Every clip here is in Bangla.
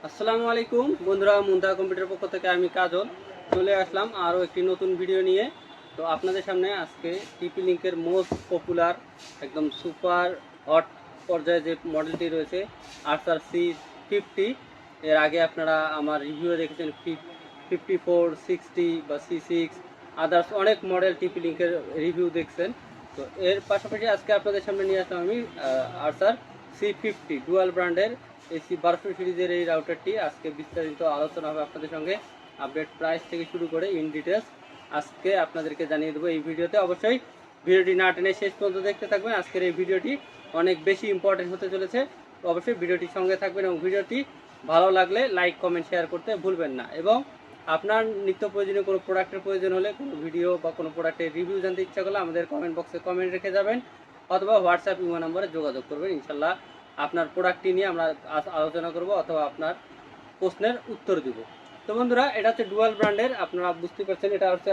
আসসালামু আলাইকুম বন্ধুরা, মুন্তা কম্পিউটার পক্ষ থেকে আমি কাজল চলে আসলাম আরও একটি নতুন ভিডিও নিয়ে। তো আপনাদের সামনে আজকে টিপি লিঙ্কের মোস্ট পপুলার একদম সুপার হট পর্যায়ে যে মডেলটি রয়েছে RC50। এর আগে আপনারা আমার রিভিউ দেখেছেন 54, 60 বা C6 আদার্স অনেক মডেল টিপি লিঙ্কের রিভিউ দেখছেন। তো এর পাশাপাশি আজকে আপনাদের সামনে নিয়ে আসলাম আমি RC50 ডুয়াল ব্র্যান্ডের এসি 1200 সিরিজের এই রাউটারটি। আজকে বিস্তারিত আলোচনা হবে আপনাদের সঙ্গে, আপডেট প্রাইস থেকে শুরু করে ইন ডিটেলস আজকে আপনাদেরকে জানিয়ে দেবো এই ভিডিওতে। অবশ্যই ভিডিওটি না টেনে শেষ পর্যন্ত দেখতে থাকবেন। আজকের এই ভিডিওটি অনেক বেশি ইম্পর্টেন্ট হতে চলেছে, তো অবশ্যই ভিডিওটির সঙ্গে থাকবেন এবং ভিডিওটি ভালো লাগলে লাইক কমেন্ট শেয়ার করতে ভুলবেন না। এবং আপনার নিত্য প্রয়োজনীয় কোনো প্রোডাক্টের প্রয়োজন হলে, কোনো ভিডিও বা কোনো প্রোডাক্টের রিভিউ জানতে ইচ্ছা করলে আমাদের কমেন্ট বক্সে কমেন্ট রেখে যাবেন অথবা হোয়াটসঅ্যাপ ইমো নম্বরে যোগাযোগ করবেন। ইনশাল্লাহ আপনার প্রোডাক্টটি নিয়ে আমরা আলোচনা করব অথবা আপনার প্রশ্নের উত্তর দিব। তো বন্ধুরা, এটা হচ্ছে ডুয়াল ব্র্যান্ডের, আপনারা বুঝতে পারছেন এটা হচ্ছে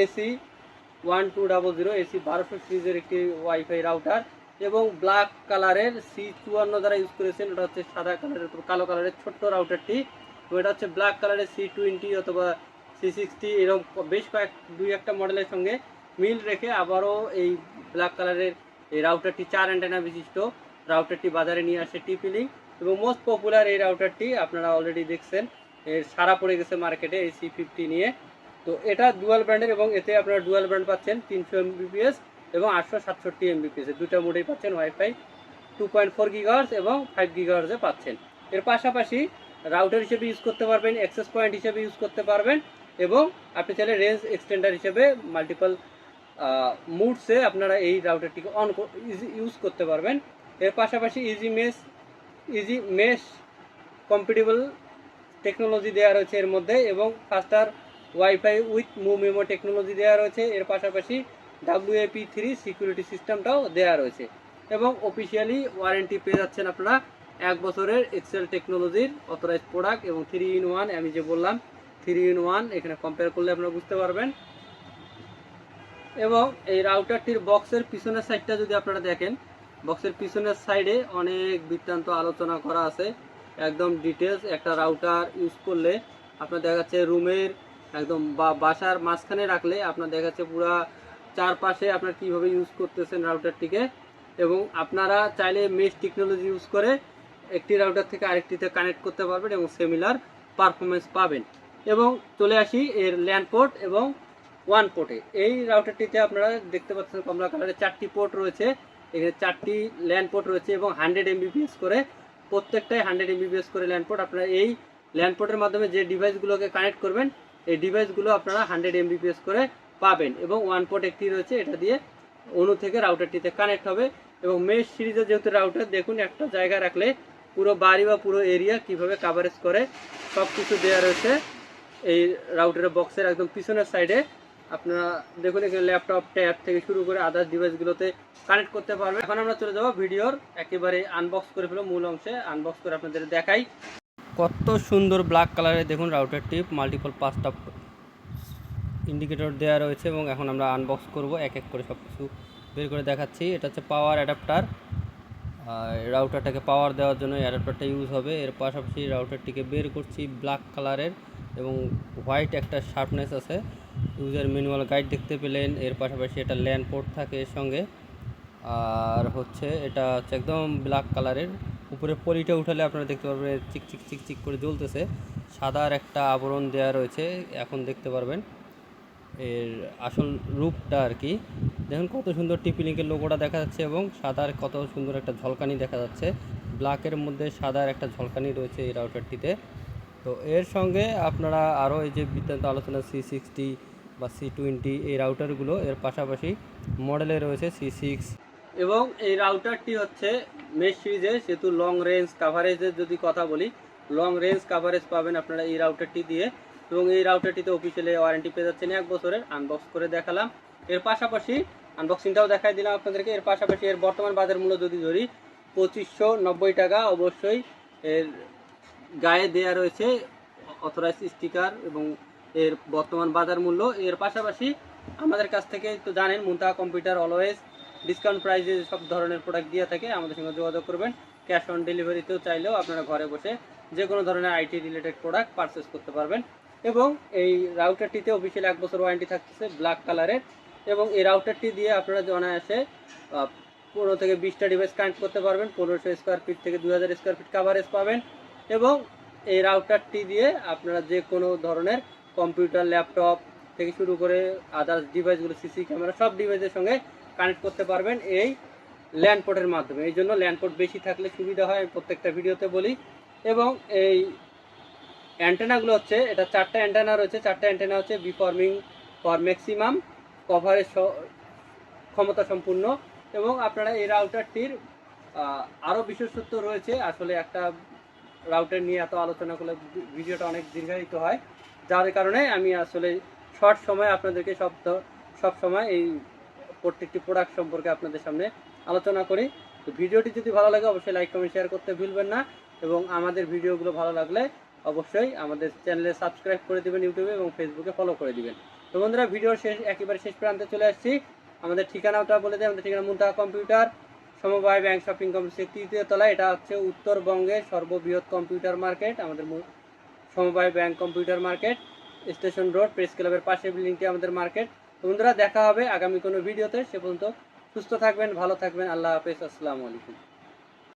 AC1200 AC 1200 সিরিজের একটি ওয়াইফাই রাউটার এবং ব্ল্যাক কালারের C54 যারা ইউজ করেছেন, ওটা হচ্ছে সাদা কালারের কালো কালারের ছোট্ট রাউটারটি। তো এটা হচ্ছে ব্ল্যাক কালারের C20 অথবা C60 এরকম বেশ দুই একটা মডেলের সঙ্গে মিল রেখে আবারও এই ব্ল্যাক কালারের এই রাউটারটি 4 অ্যান্টেনা বিশিষ্ট রাউটারটি বাজারে নিয়ে আসে টিপি লিঙ্ক। এবং মোস্ট পপুলার এই রাউটারটি আপনারা অলরেডি দেখছেন, এর সারা পড়ে গেছে মার্কেটে এই C50 নিয়ে। তো এটা ডুয়াল ব্র্যান্ডের এবং এতে আপনারা ডুয়াল ব্র্যান্ড পাচ্ছেন 300 Mbps এবং 867 Mbps দুইটা মোডেই পাচ্ছেন। ওয়াইফাই 2.4 GHz এবং 5 GHz পাচ্ছেন। এর পাশাপাশি রাউটার হিসেবে ইউজ করতে পারবেন, অ্যাক্সেস পয়েন্ট হিসেবে ইউজ করতে পারবেন এবং আপনি চাইলে রেঞ্জ এক্সটেন্ডার হিসেবে মাল্টিপল মুডসে আপনারা এই রাউটারটিকে ইউজ করতে পারবেন। এর পাশাপাশি ইজি মেশ কম্পিটেবল টেকনোলজি দেওয়া রয়েছে এর মধ্যে এবং ফাস্টার wifi with move memo technology দেওয়া রয়েছে। এর পাশাপাশি WAP3 সিকিউরিটি সিস্টেমটাও দেওয়া রয়েছে এবং অফিসিয়ালি ওয়ারেন্টি পেয়ে যাচ্ছেন আপনারা 1 বছরের এক্সেল টেকনোলজির অথরাইজ প্রোডাক্ট এবং 3-in-1। আমি যে বললাম 3-in-1 এখানে কম্পেয়ার করলে আপনারা বুঝতে পারবেন। এবং এই রাউটারটির বক্সের পিছনের সাইডটা যদি আপনারা দেখেন, বক্সের পিছনের সাইডে অনেক বৃত্তান্ত আলোচনা করা আছে, একদম ডিটেলস। একটা রাউটার ইউজ করলে আপনার দেখা যাচ্ছে রুমের একদম বাসার মাঝখানে রাখলে আপনার দেখা যাচ্ছে পুরা চারপাশে আপনার কীভাবে ইউজ করতেছেন রাউটারটিকে। এবং আপনারা চাইলে মেশ টেকনোলজি ইউজ করে একটি রাউটার থেকে আরেকটিতে কানেক্ট করতে পারবেন এবং সিমিলার পারফরমেন্স পাবেন। এবং চলে আসি এর ল্যান্ড পোর্ট এবং ওয়ান পোর্টে। এই রাউটারটিতে আপনারা দেখতে পাচ্ছেন কমলা কালারের 4টি পোর্ট রয়েছে, এখানে 4টি ল্যান্ড পোর্ট রয়েছে এবং 100 Mbps করে, প্রত্যেকটাই 100 Mbps করে ল্যান্ড পোর্ট। আপনারা এই ল্যান্ড পোর্টের মাধ্যমে যে ডিভাইসগুলোকে কানেক্ট করবেন এই ডিভাইসগুলো আপনারা 100 Mbps করে পাবেন। এবং ওয়ান পোর্ট একটি রয়েছে, এটা দিয়ে অণু থেকে রাউটারটিতে কানেক্ট হবে। এবং মেশ সিরিজের যেহেতু রাউটার, দেখুন একটা জায়গা রাখলে পুরো বাড়ি বা পুরো এরিয়া কিভাবে কাভারেজ করে সব কিছু দেওয়া রয়েছে এই রাউটারের বক্সের একদম পিছনের সাইডে। আপনারা দেখুন এখানে ল্যাপটপ ট্যাব থেকে শুরু করে আদার্স ডিভাইসগুলোতে কানেক্ট করতে পারবেন। এখন আমরা চলে যাবো ভিডিওর একেবারে আনবক্স করে ফেলো, মূল অংশে আনবক্স করে আপনাদের দেখাই। কত সুন্দর ব্ল্যাক কালারের দেখুন রাউটার টিপ, মাল্টিপল 5টা ইন্ডিকেটর দেওয়া রয়েছে এবং এখন আমরা আনবক্স করব, এক এক করে সব কিছু বের করে দেখাচ্ছি। এটা হচ্ছে পাওয়ার অ্যাডাপ্টার, রাউটারটাকে পাওয়ার দেওয়ার জন্য এই অ্যাডাপ্টারটা ইউজ হবে। এর পাশাপাশি রাউটারটিকে বের করছি ব্ল্যাক কালারের এবং হোয়াইট একটা শার্পনেস আছে। ইউজার ম্যানুয়াল গাইড দেখতে পেলেন। এর পাশাপাশি এটা ল্যান্ড পোর্ট থাকে এর সঙ্গে, আর হচ্ছে এটা হচ্ছে একদম ব্ল্যাক কালারের। উপরে পলিটা উঠালে আপনারা দেখতে পারবেন চিক চিক চিক চিক করে জ্বলতেছে, সাদার একটা আবরণ দেওয়া রয়েছে, এখন দেখতে পারবেন এর আসল রূপটা আর কি। দেখুন কত সুন্দর টিপি লিঙ্কের লোগোটা দেখা যাচ্ছে এবং সাদার কত সুন্দর একটা ঝলকানি দেখা যাচ্ছে, ব্ল্যাকের মধ্যে সাদার একটা ঝলকানি রয়েছে এই রাউটারটিতে। তো এর সঙ্গে আপনারা আরও এই যে বৃত্তান্ত আলোচনা C60 বা C20 এই রাউটারগুলো, এর পাশাপাশি মডেলে রয়েছে C6। এবং এই রাউটারটি হচ্ছে মেশ সিরিজের, সেহেতু লং রেঞ্জ কাভারেজের যদি কথা বলি, লং রেঞ্জ কাভারেজ পাবেন আপনারা এই রাউটারটি দিয়ে। এবং এই রাউটারটিতে অফিসিয়ালি ওয়ারেন্টি পেয়ে যাচ্ছেন 1 বছরের। আনবক্স করে দেখালাম, এর পাশাপাশি আনবক্সিংটাও দেখাই দিলাম আপনাদেরকে। এর পাশাপাশি এর বর্তমান বাজার মূল্য যদি ধরি 2590 টাকা, অবশ্যই এর গায়ে দেয়া রয়েছে অথরাইজ স্টিকার এবং এর বর্তমান বাজার মূল্য। এর পাশাপাশি আমাদের কাছ থেকে তো জানেন মুন্তাহা কম্পিউটার অলওয়েজ ডিসকাউন্ট প্রাইসে সব ধরনের প্রোডাক্ট দিয়ে থাকে, আমাদের সঙ্গে যোগাযোগ করবেন। ক্যাশ অন ডেলিভারিতেও চাইলেও আপনারা ঘরে বসে যে কোনো ধরনের আইটি রিলেটেড প্রোডাক্ট পারচেস করতে পারবেন। এবং এই রাউটারটিতে অফিসিয়াল 1 বছর ওয়ারেন্টি থাকতেছে ব্ল্যাক কালারের। এবং এই রাউটারটি দিয়ে আপনারা অনায়াসে 15 থেকে 20টা ডিভাইস কানেক্ট করতে পারবেন। 1500 স্কোয়ার ফিট থেকে 2000 স্কোয়ার ফিট কাভারেজ পাবেন। এবং এই রাউটারটি দিয়ে আপনারা যে কোনো ধরনের কম্পিউটার, ল্যাপটপ থেকে শুরু করে আদার্স ডিভাইসগুলো, সিসি ক্যামেরা, সব ডিভাইসের সঙ্গে কানেক্ট করতে পারবেন এই ল্যান্ড পোর্টের মাধ্যমে। এই জন্য ল্যান্ড পোর্ট বেশি থাকলে সুবিধা হয়, আমি প্রত্যেকটা ভিডিওতে বলি। এবং এই অ্যান্টেনাগুলো হচ্ছে, এটা 4টা অ্যান্টেনা রয়েছে। 4টা অ্যান্টেনা হচ্ছে বিফর্মিং ফর ম্যাক্সিমাম কভারেজ ক্ষমতা সম্পূর্ণ। এবং আপনারা এই রাউটারটির আরও বিশেষত্ব রয়েছে। আসলে একটা রাউটার নিয়ে এত আলোচনা করলে ভিডিওটা অনেক দীর্ঘায়িত হয়, যার কারণে আমি আসলে শর্ট সময় আপনাদেরকে সব সময় এই প্রত্যেকটি প্রোডাক্ট সম্পর্কে আপনাদের সামনে আলোচনা করি। তো ভিডিওটি যদি ভালো লাগে অবশ্যই লাইক, কমেন্ট, শেয়ার করতে ভুলবেন না। এবং আমাদের ভিডিওগুলো ভালো লাগলে অবশ্যই আমাদের চ্যানেলে সাবস্ক্রাইব করে দিবেন, ইউটিউবে এবং ফেসবুকে ফলো করে দিবেন। তো বন্ধুরা, ভিডিওর একেবারে শেষ প্রান্তে চলে আসছি। আমাদের ঠিকানাটা বলে দিই। আমাদের ঠিকানা মুনতাহা কম্পিউটার, সমবায় ব্যাংক শপিং কমপ্লেক্সের 3য় তলায়। এটা হচ্ছে উত্তরবঙ্গের সর্ববৃহৎ কম্পিউটার মার্কেট। আমাদের সমবায় bank computer market, station road, press ক্লাবের পাশে বিল্ডিংটি আমাদের মার্কেট। তো বন্ধুরা, দেখা হবে আগামী কোনো ভিডিওতে। সে পর্যন্ত সুস্থ থাকবেন, ভালো থাকবেন। আল্লাহ হাফেজ, আসসালামু আলাইকুম।